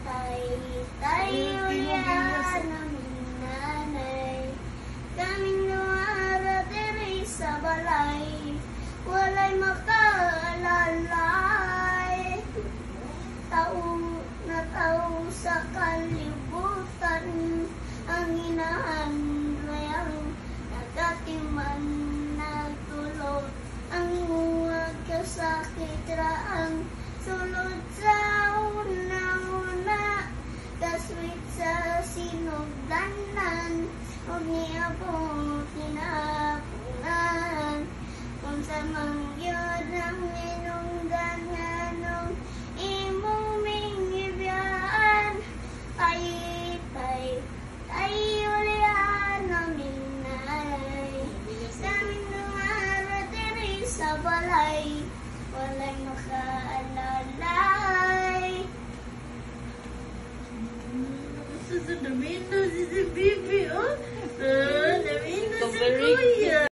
tay, tayo yan aming nanay. Kaming nuara diri sa balay, walay makaalalay. Na tao sa kalibutan, ang inahanlayang nagatiman nagtulog. Ang huwag kasakit raang sulod sa una-una, kaswit sa sinugdanan, huwag niya po tinapunan. Kung sa mangyod ang inunggan-anong imong mingibiyaan, tay, tayo liyan aming nanay. Kaming nungara diri sa balay, walay makaalalay. Susunod na si Bibi, oh.